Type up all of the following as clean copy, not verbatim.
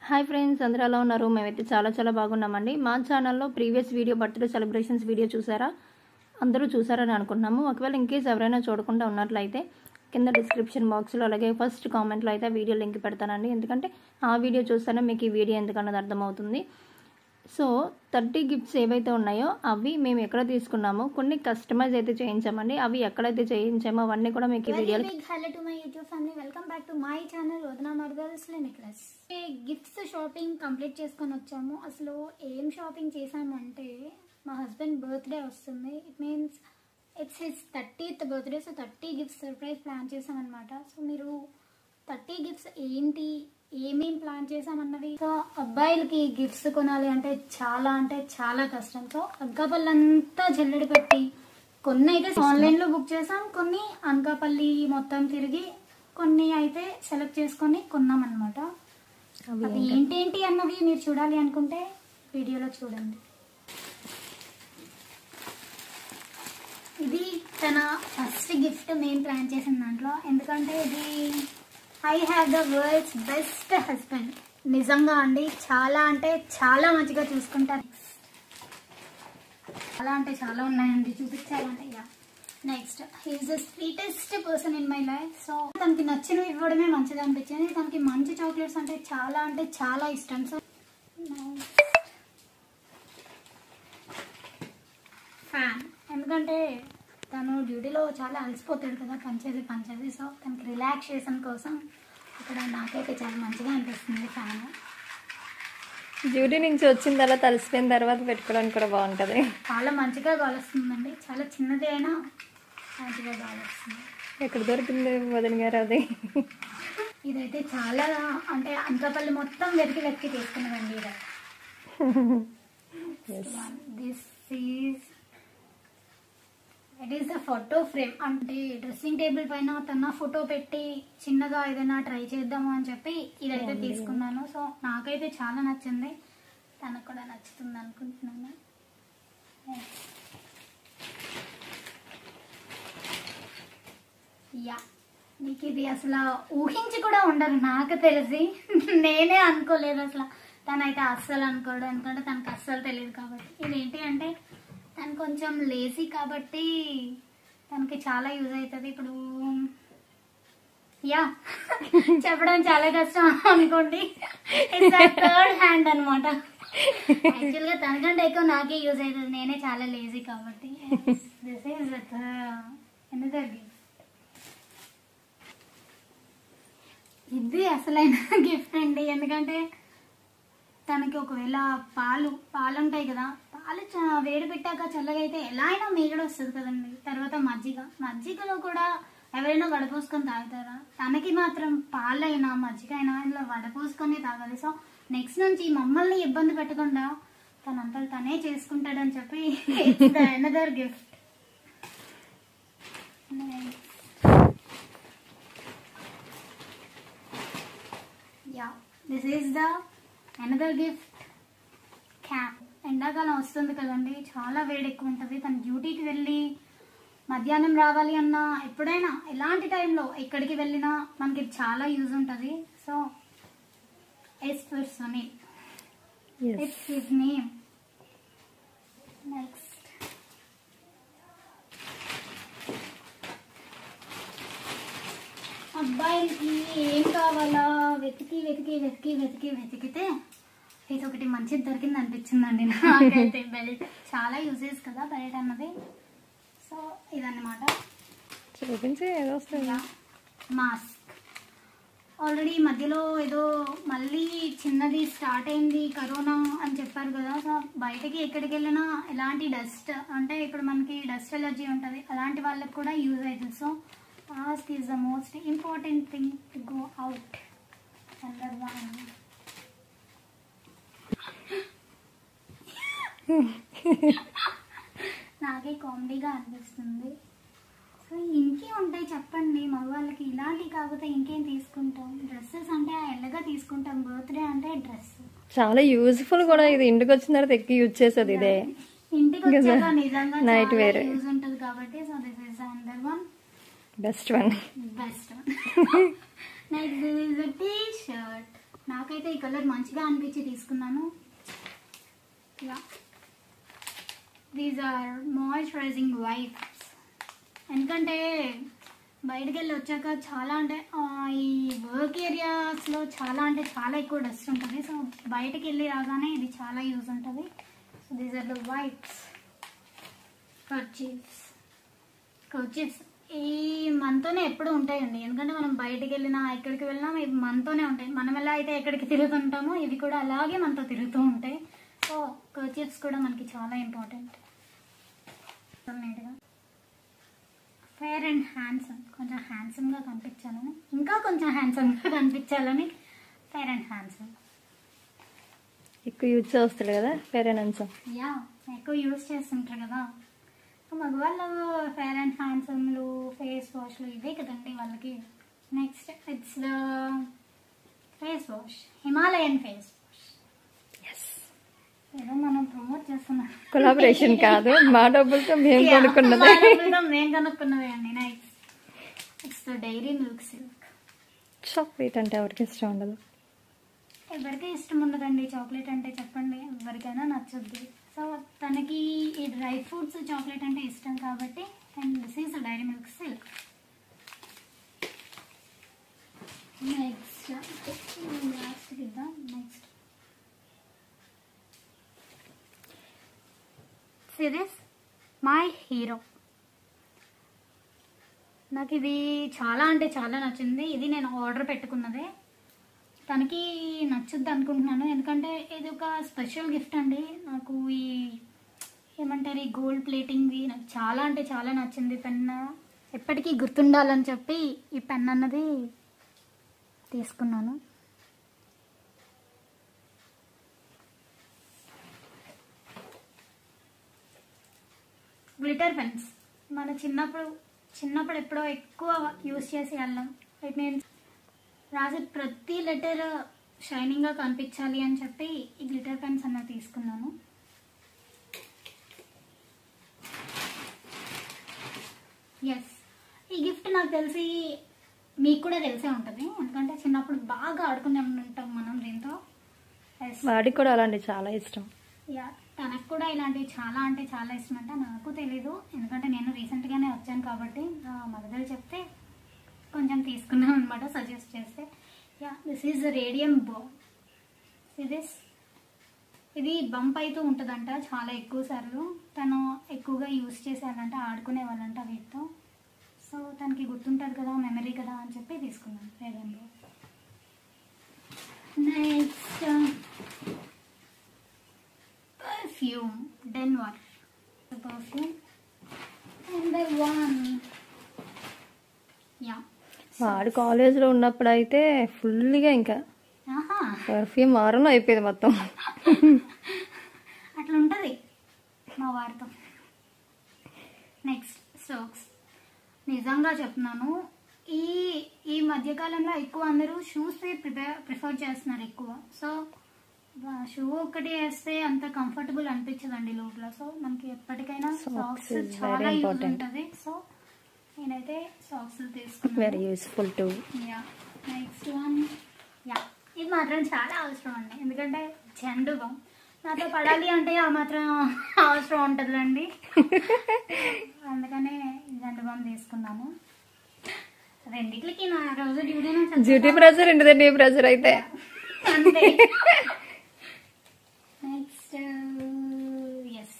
Hi friends, అందరూ ఎలా ఉన్నారు? మేమైతే చాలా బాగున్నామండి. మా ఛానల్లో previous video birthday celebrations video చూసారా? అందరూ చూసారని అనుకుంటున్నాము. ఒకవేళ ఇంకేస్ ఎవరైనా చూడకుండా ఉన్నట్లయితే కింద డిస్క్రిప్షన్ బాక్స్లో అలాగే ఫస్ట్ కామెంట్లో అయితే వీడియో లింక్ పెడతానండి. ఎందుకంటే ఆ వీడియో చూస్తేనే మీకు ఈ వీడియో ఎందుకన్నది అర్థమవుతుంది. సో 30 గిఫ్ట్స్ ఏవైతే ఉన్నాయో అవి మేము ఎక్కడ తీసుకున్నామో కొన్ని కస్టమైజ్ అయితే చేయించామండి. అవి ఎక్కడైతే చేయించామో అవన్నీ కూడా మీకు ఈ వీడియోలో. Hello to my YouTube family, welcome back to my channel వదనా మార్గల్స్ నెక్లెస్. గిఫ్ట్స్ షాపింగ్ కంప్లీట్ చేసుకొని వచ్చాము. అసలు ఏం షాపింగ్ చేసామంటే మా హస్బెండ్ బర్త్డే వస్తుంది. It means it's his 30th birthday. So 30 gifts surprise plan చేసామన్నమాట. సో మీరు 30 గిఫ్ట్స్ ఏంటి, ఏమేం ప్లాన్ చేసామన్నది. సో అబ్బాయిలకి గిఫ్ట్స్ కొనాలి అంటే చాలా కష్టం. సో అంకాపల్లంతా జల్లెడ పెట్టి కొన్ని అయితే ఆన్లైన్లో బుక్ చేసాం, కొన్ని అనకాపల్లి మొత్తం తిరిగి కొన్ని అయితే సెలెక్ట్ చేసుకొని కొన్నాం అనమాట. అది ఏంటేంటి అన్నవి మీరు చూడాలి అనుకుంటే వీడియోలో చూడండి. ఇది తన ఫస్ట్ గిఫ్ట్ మేము ప్లాన్ చేసిన దాంట్లో. ఎందుకంటే ఇది I have the world's best husband. నిజంగా అండి, చాలా అంటే చాలా మంచిగా చూసుకుంటారు. చాలా అంటే చాలా ఉన్నాయండి, చూపించాలంటే. Next, he's the sweetest person in my life. So తనకి నచ్చినవి ఇవ్వడమే మంచిది అనిపించింది. తనకి మంచి చాక్లెట్స్ అంటే చాలా ఇష్టం. సో ఫ్యాన్, ఎందుకంటే తను డ్యూటీలో చాలా అలసిపోతాడు కదా, పనిచేసి. సో తనకి రిలాక్సేషన్ కోసం ఇక్కడ నాకైతే చాలా మంచిగా అనిపిస్తుంది ఫ్యాన్. డ్యూటీ నుంచి వచ్చిన తర్వాత అలసిపోయిన తర్వాత పెట్టుకోవడానికి కూడా బాగుంటుంది. చాలా మంచిగా గాలొస్తుందండి, చాలా చిన్నది అయినా మంచిగా గాలొస్తుంది. ఎక్కడ దొరికింది వదిన గారు అది? ఇదైతే చాలా అంటే అనకాపల్లి మొత్తం వెతికి తీసుకున్నామండి. It is the photo frame. అంటే డ్రెస్సింగ్ టేబుల్ పైన తన ఫోటో పెట్టి చిన్నగా ఏదైనా ట్రై చేద్దాము అని చెప్పి ఇదైతే తీసుకున్నాను. సో నాకైతే చాలా నచ్చింది, తనకు కూడా నచ్చుతుంది అనుకుంటున్నాను. నీకు ఇది అసలు ఊహించి కూడా ఉండదు నాకు తెలిసి. నేనే అనుకోలేదు అసలు, తనైతే అస్సలు అనుకోడు. ఎందుకంటే తనకు అస్సలు తెలియదు కాబట్టి. ఇదేంటి అంటే తను కొంచెం లేజీ కాబట్టి తనకి చాలా యూజ్ అవుతుంది. ఇప్పుడు చెప్పడం చాలా కష్టం అనుకోండి. ఇట్స్ థర్డ్ హ్యాండ్ అనమాట. యాక్చువల్గా తనకంటే ఎక్కువ నాకే యూజ్ అవుతుంది, నేనే చాలా లేజీ కాబట్టి. This is another gift. ఇది అసలైన గిఫ్ట్ అండి. ఎందుకంటే తనకి ఒకవేళ పాలు ఉంటాయి కదా, పాలు వేడి పెట్టాక చల్లగా అయితే ఎలా అయినా మీగడ వస్తుంది కదండి. తర్వాత మజ్జిగలో కూడా ఎవరైనా వడపోసుకొని తాగుతారా? తనకి మాత్రం పాలైనా మజ్జిగ అయినా ఇలా వడపోసుకొని తాగాలి. సో నెక్స్ట్ నుంచి మమ్మల్ని ఇబ్బంది పెట్టకుండా తనంతలు తనే చేసుకుంటాడని చెప్పి it's the another gift. This is the another gift, cap. ఎండాకాలం వస్తుంది కదండి, చాలా వేడి ఎక్కువ ఉంటుంది. తన డ్యూటీకి వెళ్ళి మధ్యాహ్నం రావాలి అన్నా, ఎప్పుడైనా ఎలాంటి టైంలో ఎక్కడికి వెళ్ళినా మనకి చాలా యూజ్ ఉంటుంది. So S for Sunil, it's his name. Next, అబ్బాయిలకి ఏం కావాలా వెతికితే ఇది ఒకటి మంచిది దొరికింది అనిపించిందండి నాకైతే. బెల్ట్ చాలా యూజెస్ కదా బెల్ట్ అన్నది. సో ఇదన్నమాట. చూపించి ఏదో వస్తుంది. మాస్క్. ఆల్రెడీ మధ్యలో ఏదో మళ్ళీ చిన్నది స్టార్ట్ అయింది కరోనా అని చెప్పారు కదా. సో బయటకి ఎక్కడికి వెళ్ళినా ఎలాంటి డస్ట్, అంటే ఇప్పుడు మనకి డస్ట్ ఎలర్జీ ఉంటుంది, అలాంటి వాళ్ళకి కూడా యూజ్ అవుతుంది. So mask is the most important thing to go out. నాకే కామెడీగా అనిపిస్తుంది. సో ఇంకేం ఉంటాయి చెప్పండి, మగవాళ్ళకి ఇలాంటివి కాకపోతే ఇంకేం తీసుకుంటాం? డ్రెస్సెస్ అంటే ఎల్లగా తీసుకుంటాం, బర్త్డే అంటే డ్రెస్ చాలా యూజ్ఫుల్ కూడా. ఇది ఇంటికి వచ్చిన తర్వాత ఎక్కువ యూజ్ చేసేది ఇదే. ఇంటికి వచ్చాక నిజంగా నైట్ వేర్ యూజ్ ఉంటుంది కాబట్టి. So this is another one, best one. Next this is a t-shirt. నాకైతే ఈ కలర్ మంచిగా అనిపించి తీసుకున్నాను. These are moisturising wipes. ఎందుకంటే బయటకు వెళ్ళి వచ్చాక చాలా అంటే ఈ వర్క్ ఏరియాస్లో చాలా అంటే చాలా ఎక్కువ డస్ట్ ఉంటుంది. సో బయటకు వెళ్ళి రాగానే ఇది చాలా యూజ్ ఉంటుంది. So these are the wipes. Kerchiefs ఈ మనతోనే ఎప్పుడు ఉంటాయండి. ఎందుకంటే మనం బయటకు వెళ్ళినా ఎక్కడికి వెళ్ళినా ఇవి మనతోనే ఉంటాయి. మనం ఎలా అయితే ఎక్కడికి తిరుగుతుంటామో ఇవి కూడా అలాగే మనతో తిరుగుతూ ఉంటాయి. సో కర్చీఫ్స్ కూడా మనకి చాలా ఇంపార్టెంట్. నీట్గా ఫేర్ అండ్ హ్యాండ్సమ్, కొంచెం హ్యాండ్సమ్గా కనిపించాలని, ఇంకా కొంచెం హ్యాండ్సమ్గా కనిపించాలని ఫేర్ అండ్ హ్యాండ్సమ్. ఎక్కువ యూజ్ చేస్తాడు కదా ఫేర్ అండ్ హ్యాండ్సమ్. యా, ఎక్కువ యూజ్ చేస్తుంటారు కదా మగవాళ్ళు. ఫేర్ అండ్ హ్యాండ్సమ్లు, ఫేస్ వాష్లు ఇవే కదండి వాళ్ళకి. Next it's the face wash, Himalayan face wash. ఏదో మనం ప్రమోట్ చేస్తున్నాం, కొలాబరేషన్ కాదు, మా డబ్బులతో మేము కొనుక్కున్నది. మేము కనుక్కున్నదే అండి. Next it's the Dairy Milk Silk. Chocolate అంటే ఎవరికి ఇష్టం ఉండదు? ఎవరికి ఇష్టం ఉండదండి చాక్లెట్ అంటే, చెప్పండి. ఎవరికైనా నచ్చుద్ది. సో తనకి ఈ డ్రై ఫ్రూట్స్ చాక్లెట్ అంటే ఇష్టం కాబట్టి, and this is Dairy Milk Silk. Next లాస్ట్కి ఇద్దాం. Next series my hero. నాకు ఇది చాలా అంటే చాలా నచ్చింది. ఇది నేను ఆర్డర్ పెట్టుకున్నదే. తనకి నచ్చుద్ది అనుకుంటున్నాను, ఎందుకంటే ఇది ఒక స్పెషల్ గిఫ్ట్ అండి. నాకు ఈ ఏమంటారు ఈ గోల్డ్ ప్లేటింగ్ది నాకు చాలా అంటే చాలా నచ్చింది. పెన్ ఎప్పటికీ గుర్తుండాలని చెప్పి ఈ పెన్ అన్నది తీసుకున్నాను. గ్లిటర్ పెన్స్ మన చిన్నప్పుడు ఎప్పుడో ఎక్కువ యూజ్ చేసి వెళ్ళాం. ఇట్ మీన్స్ రాసే ప్రతి లెటర్ షైనింగ్గా కనిపించాలి అని చెప్పి ఈ గ్లిటర్ పెన్స్ అన్నది తీసుకున్నాను. ఎస్, ఈ గిఫ్ట్ నాకు తెలిసి మీకు కూడా తెలిసే ఉంటుంది, ఎందుకంటే చిన్నప్పుడు బాగా ఆడుకునే ఉంటాం మనం దీంతో. వాడికి కూడా అలాంటివి చాలా ఇష్టం. యా, తనకు కూడా ఇలాంటివి చాలా అంటే చాలా ఇష్టం. అంటే నాకు తెలీదు, ఎందుకంటే నేను రీసెంట్గానే వచ్చాను కాబట్టి మదర్ చెప్తే కొంచెం తీసుకున్నాం అనమాట, సజెస్ట్ చేస్తే. Yeah, this is radium ball. ఇది బంప్ అవుతూ ఉంటుందంట చాలా ఎక్కువ సార్లు. తను ఎక్కువగా యూజ్ చేసేయాలంట, ఆడుకునే వాళ్ళంట వీటితో. సో తనకి గుర్తుంటుంది కదా, మెమరీ కదా అని చెప్పి తీసుకున్నాను radium ball. Next perfume, Denver perfume, number 1. Yeah, వాడు కాలేజ్లో ఉన్నప్పుడు అయితే ఫుల్గా ఇంకా పర్ఫ్యూమ్ వారంలో అయిపోయింది మొత్తం. అట్లా ఉంటుంది మా వారితో. Next socks. నిజంగా చెప్తున్నాను, ఈ మధ్యకాలంలో ఎక్కువ అందరూ షూస్ ప్రిఫర్ చేస్తున్నారు ఎక్కువ. సో షూ ఒక్కటి వేస్తే అంత కంఫర్టబుల్ అనిపించదండి లోపల. సో మనకి ఎప్పటికైనా సాక్స్ చాలా యూజ్ ఉంటుంది. సో నేనైతే సాక్స్ తీసుకున్నాను. Very useful to. Yeah, next one. Yeah, ఇది మాత్రం చాలా అవసరం అండి, ఎందుకంటే జెండు బామ్ నాతో పడాలి అంటే ఆ మాత్రం అవసరం ఉంటుందండి. అందుకనే జెండు బామ్ తీసుకున్నాను. రెండిట్లకి నా రోజు డ్యూటీ ప్రెజర్ ఉంటుంది, నీ ప్రెజర్ అయితే అంతే. నెక్స్ట్ ఎస్,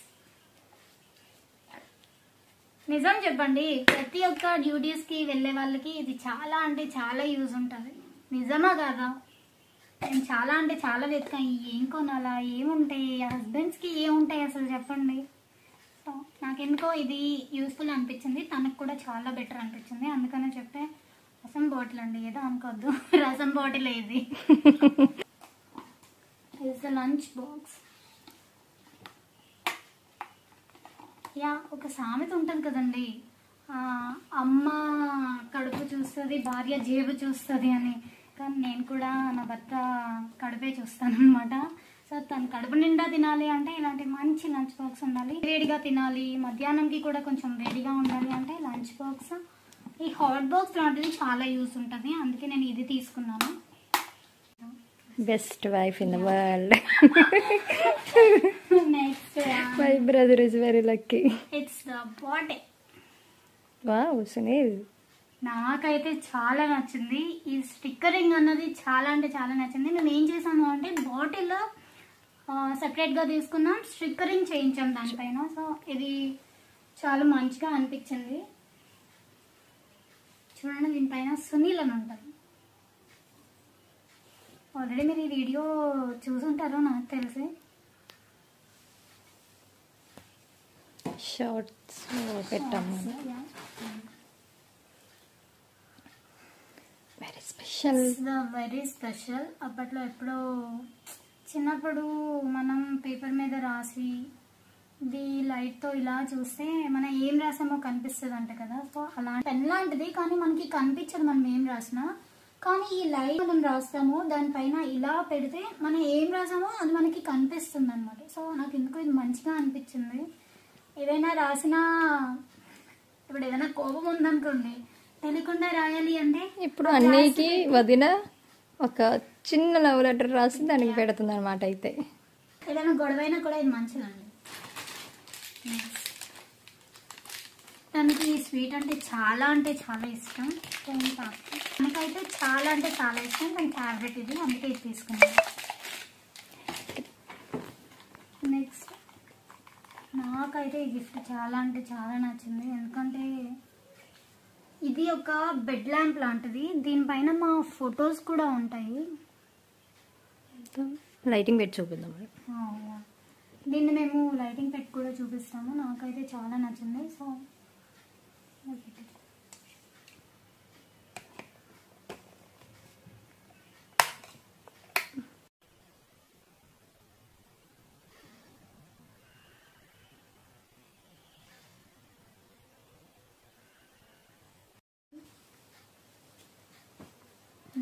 నిజం చెప్పండి, ప్రతి ఒక్క డ్యూటీస్కి వెళ్ళే వాళ్ళకి ఇది చాలా అంటే చాలా యూజ్ ఉంటుంది. నిజమా కాదా? నేను చాలా అంటే చాలా వెతికాను, ఏం కొనాలా, ఏముంటాయి హస్బెండ్స్కి ఏముంటాయి అసలు చెప్పండి. సో నాకెందుకో ఇది యూస్ఫుల్ అనిపించింది, తనకు కూడా చాలా బెటర్ అనిపించింది. అందుకనే చెప్తే రసం బాటిల్ అండి, ఏదో అనుకోవద్దు, రసం బాటిల్ ఇది. It's the lunch box. Yeah, ఒక సామెత ఉంటుంది కదండి, అమ్మ కడుపు చూస్తుంది, భార్య జేబు చూస్తుంది అని. కానీ నేను కూడా నా భర్త కడుపే చూస్తాను అనమాట. సో తను కడుపు నిండా తినాలి అంటే ఇలాంటి మంచి లంచ్ బాక్స్ ఉండాలి. వేడిగా తినాలి, మధ్యాహ్నంకి కూడా కొంచెం వేడిగా ఉండాలి అంటే లంచ్ బాక్స్. ఈ హాట్ బాక్స్ లాంటిది చాలా యూస్ ఉంటుంది, అందుకే నేను ఇది తీసుకున్నాను. Best wife in the world. Next my brother is very lucky. It's the bottle. Wow Sunil, నాకైతే చాలా నచ్చింది. ఈ స్టిక్కరింగ్ అన్నది చాలా అంటే చాలా నచ్చింది. మేము ఏం చేసాము అంటే బాటిల్ సెపరేట్గా తీసుకున్నాం, స్టిక్కరింగ్ చేయించాం దానిపైన. సో ఇది చాలా మంచిగా అనిపించింది. చూడండి, దీనిపైన సునీల్ అని ఉంటుంది. ఆల్రెడీ మీరు ఈ వీడియో చూసుంటారో నాకు తెలిసి. షార్ట్స్ పెట్టాము. Very special. Very special. అప్పట్లో ఎప్పుడో చిన్నప్పుడు మనం పేపర్ మీద రాసి ఇది లైట్తో ఇలా చూస్తే మనం ఏం రాసామో కనిపిస్తుంది అంట కదా. సో అలాంటి పెన్ లాంటిది, కానీ మనకి కనిపించదు మనం ఏం రాసినా. కానీ ఈ లైట్ మనం రాస్తాము, దానిపైన ఇలా పెడితే మనం ఏం రాసామో అది మనకి కనిపిస్తుంది అనమాట. సో నాకు ఎందుకో ఇది మంచిగా అనిపించింది. ఏదైనా రాసినా, ఇప్పుడు ఏదైనా కోపం ఉందనుకోండి, తెలియకుండా రాయాలి అంటే ఇప్పుడు అన్నికి వదిన ఒక చిన్న లవ్ లెటర్ రాసి దానికి పెడుతుంది అనమాట. అయితే ఏదైనా గొడవైనా కూడా ఇది మంచిదండి. తనకి ఈ స్వీట్ అంటే చాలా ఇష్టం. తనకైతే చాలా అంటే చాలా ఇష్టం. తన ఫేవరెట్ ఇది, అందుకే ఇది తీసుకున్నాను. నెక్స్ట్ నాకైతే ఈ గిఫ్ట్ చాలా అంటే చాలా నచ్చింది. ఎందుకంటే ఇది ఒక బెడ్ ల్యాంప్ లాంటిది. దీనిపైన మా ఫొటోస్ కూడా ఉంటాయి. లైటింగ్ పెట్టి చూపిద్దాం. దీన్ని మేము లైటింగ్ పెట్టి కూడా చూపిస్తాము. నాకైతే చాలా నచ్చింది. సో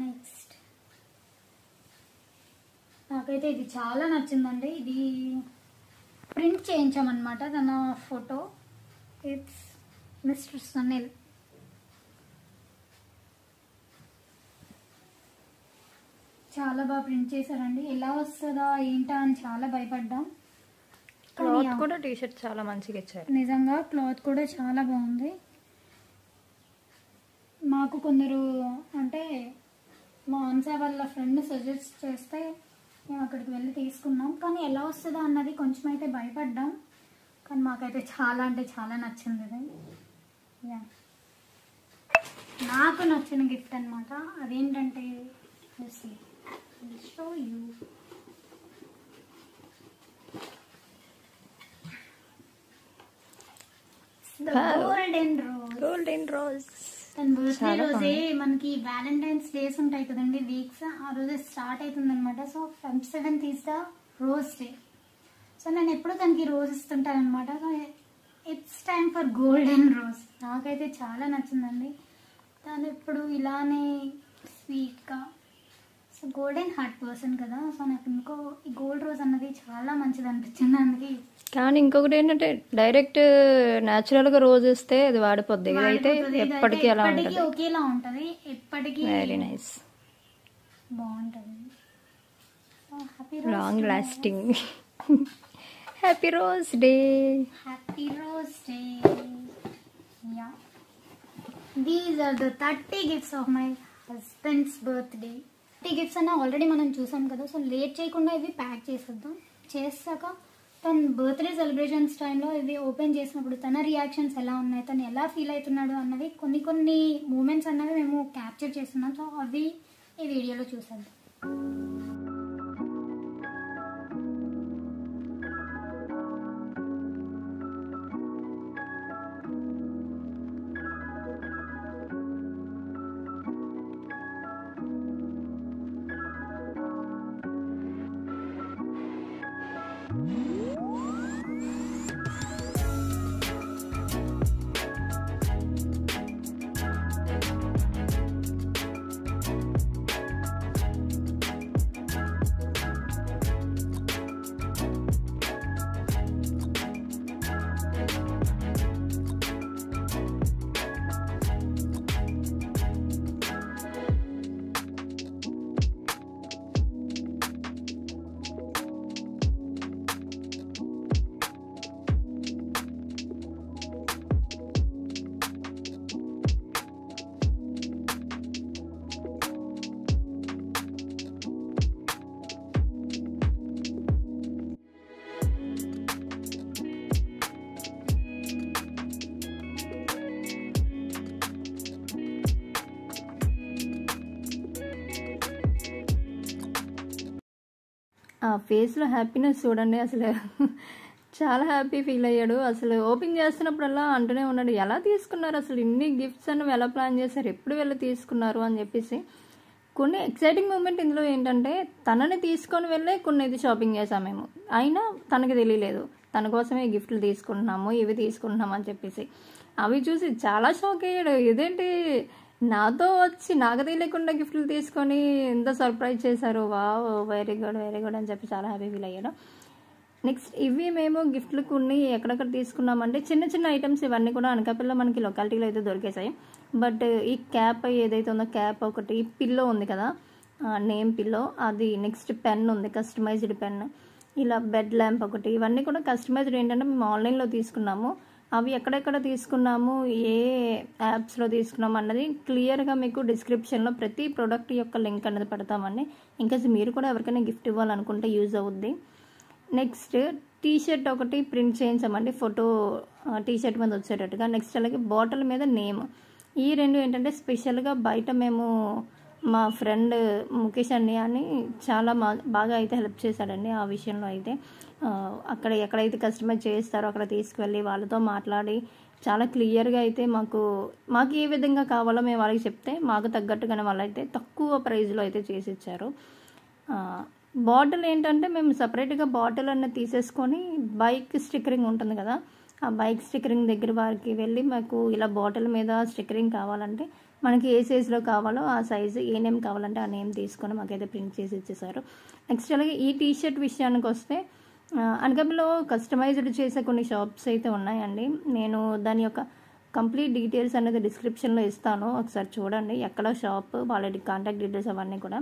నెక్స్ట్ నాకైతే ఇది చాలా నచ్చిందండి. ఇది ప్రింట్ చేయించామన్నమాట తన ఫోటో. It's mister Sunil. చాలా బాగా ప్రింట్ చేశారండి. ఎలా వస్తుందా ఏంటా అని చాలా భయపడ్డాం. క్లాత్ కూడా టీషర్ట్ చాలా మంచిగా ఇచ్చారు. నిజంగా క్లాత్ కూడా చాలా బాగుంది. మాకు కొందరు అంటే మా ఆన్సా వాళ్ళ ఫ్రెండ్ సజెస్ట్ చేస్తే మేము అక్కడికి వెళ్ళి తీసుకున్నాం. కానీ ఎలా వస్తుందా అన్నది కొంచెం అయితే భయపడ్డాం. కానీ మాకైతే చాలా అంటే చాలా నచ్చింది ఇది. నాకు నచ్చిన గిఫ్ట్ అనమాట. అదేంటంటే షో యూ. Golden rose. తన బర్త్డే రోజే మనకి వ్యాలంటైన్స్ డేస్ ఉంటాయి కదండి, వీక్స్. ఆ రోజే స్టార్ట్ అవుతుంది అనమాట. So Feb 7th is the rose day. So నేను ఎప్పుడు తనకి రోజ్ ఇస్తుంటాను అనమాట. So it's time for golden rose. నాకైతే చాలా నచ్చిందండి. తను ఎప్పుడు ఇలానే స్వీట్గా, సో గోల్డెన్ హార్ట్ పర్సన్ కదా. సో నాకు ఇంకో ఈ గోల్డ్ రోజ్ అన్నది చాలా మంచిది అనిపించింది. అందుకే కానీ ఇంకొకటి ఏంటంటే డైరెక్ట్ న్యాచురల్ గా రోజ్ ఇస్తే అది వాడిపోద్ది. ఇదైతే ఎప్పటికీ అలా ఉంటుంది, ఒకేలా ఉంటుంది, ఎప్పటికీ వెరీ నైస్, బాగుంటుంది, long lasting. Happy rose day. Happy rose day. Yeah, these are the 30 gifts of my husband's birthday. 30 gifts అన్న ఆల్రెడీ మనం చూసాం కదా. సో లేట్ చేయకుండా ఇవి ప్యాక్ చేసేద్దాం. చేసాక తన బర్త్డే సెలబ్రేషన్స్ టైంలో ఇవి ఓపెన్ చేసినప్పుడు తన రియాక్షన్స్ ఎలా ఉన్నాయి, తను ఎలా ఫీల్ అవుతున్నాడు అన్నది కొన్ని మూమెంట్స్ అన్నవి మేము క్యాప్చర్ చేస్తున్నాం. సో అవి ఈ వీడియోలో చూసేద్దాం. ఆ ఫేస్లో హ్యాపీనెస్ చూడండి అసలు. చాలా హ్యాపీ ఫీల్ అయ్యాడు. అసలు ఓపెన్ చేస్తున్నప్పుడల్లా అంటూనే ఉన్నాడు, ఎలా తీసుకున్నారు అసలు ఇన్ని గిఫ్ట్స్ అని ఎలా ప్లాన్ చేశారు, ఎప్పుడు వెళ్ళి తీసుకున్నారు అని చెప్పేసి. కొన్ని ఎక్సైటింగ్ మూమెంట్ ఇందులో ఏంటంటే తనని తీసుకొని వెళ్ళే కొన్ని ఇది షాపింగ్ చేసాం మేము, అయినా తనకి తెలియలేదు తన కోసమే గిఫ్ట్లు తీసుకుంటున్నాము ఇవి తీసుకుంటున్నాము అని చెప్పేసి. అవి చూసి చాలా షాక్ అయ్యాడు, ఇదేంటి నాతో వచ్చి నాకు తెలియకుండా గిఫ్ట్లు తీసుకొని ఎంత సర్ప్రైజ్ చేశారు, వావ్ వెరీ గుడ్ అని చెప్పి చాలా హ్యాపీ ఫీల్ అయ్యాడు. నెక్స్ట్ ఇవి మేము గిఫ్ట్లు కొన్ని ఎక్కడెక్కడ తీసుకున్నామంటే చిన్న చిన్న ఐటమ్స్ ఇవన్నీ కూడా అనకాపల్లిలో మనకి లొకాలిటీలో అయితే దొరికేసాయి. బట్ ఈ క్యాప్ ఏదైతే ఉందో క్యాప్ ఒకటి, పిల్లో ఉంది కదా నేమ్ పిల్లో అది, నెక్స్ట్ పెన్ ఉంది కస్టమైజ్డ్ పెన్, ఇలా బెడ్ ల్యాంప్ ఒకటి, ఇవన్నీ కూడా కస్టమైజ్డ్ ఏంటంటే మేము ఆన్లైన్లో తీసుకున్నాము. అవి ఎక్కడెక్కడ తీసుకున్నాము ఏ యాప్స్లో తీసుకున్నాము అన్నది క్లియర్గా మీకు డిస్క్రిప్షన్లో ప్రతి ప్రోడక్ట్ యొక్క లింక్ అనేది పెడతామండి. ఇంకా మీరు కూడా ఎవరికైనా గిఫ్ట్ ఇవ్వాలనుకుంటే యూజ్ అవుద్ది. నెక్స్ట్ టీ షర్ట్ ఒకటి ప్రింట్ చేయించామండి, ఫోటో టీ షర్ట్ మీద వచ్చేటట్టుగా. నెక్స్ట్ అలాగే బాటిల్ మీద నేమ్. ఈ రెండు ఏంటంటే స్పెషల్గా బయట మేము మా ఫ్రెండ్ ముఖేష్ అన్నయ్య అని చాలా బాగా అయితే హెల్ప్ చేశాడండి ఆ విషయంలో అయితే. అక్కడ ఎక్కడైతే కస్టమైజ్ చేస్తారో అక్కడ తీసుకువెళ్ళి వాళ్ళతో మాట్లాడి చాలా క్లియర్గా అయితే మాకు ఏ విధంగా కావాలో మేము వాళ్ళకి చెప్తే మాకు తగ్గట్టుగానే వాళ్ళైతే తక్కువ ప్రైస్లో అయితే చేసి ఇచ్చారు. బాటిల్ ఏంటంటే మేము సపరేట్గా బాటిల్ అన్న తీసేసుకొని బైక్ స్టిక్కరింగ్ ఉంటుంది కదా ఆ బైక్ స్టిక్కరింగ్ దగ్గర వారికి వెళ్ళి మాకు ఇలా బాటిల్ మీద స్టిక్కరింగ్ కావాలంటే మనకి ఏ సైజులో కావాలో ఆ సైజు ఏ నేమ్ కావాలంటే ఆ నేమ్ తీసుకొని మాకైతే ప్రింట్ చేసి ఇచ్చేసారు. నెక్స్ట్ అలాగే ఈ టీ షర్ట్ విషయానికి వస్తే అనకాపల్లిలో కస్టమైజ్డ్ చేసే కొన్ని షాప్స్ అయితే ఉన్నాయండి. నేను దాని యొక్క కంప్లీట్ డీటెయిల్స్ అనేది డిస్క్రిప్షన్లో ఇస్తాను, ఒకసారి చూడండి ఎక్కడ షాప్ వాళ్ళ కాంటాక్ట్ డీటెయిల్స్ అవన్నీ కూడా.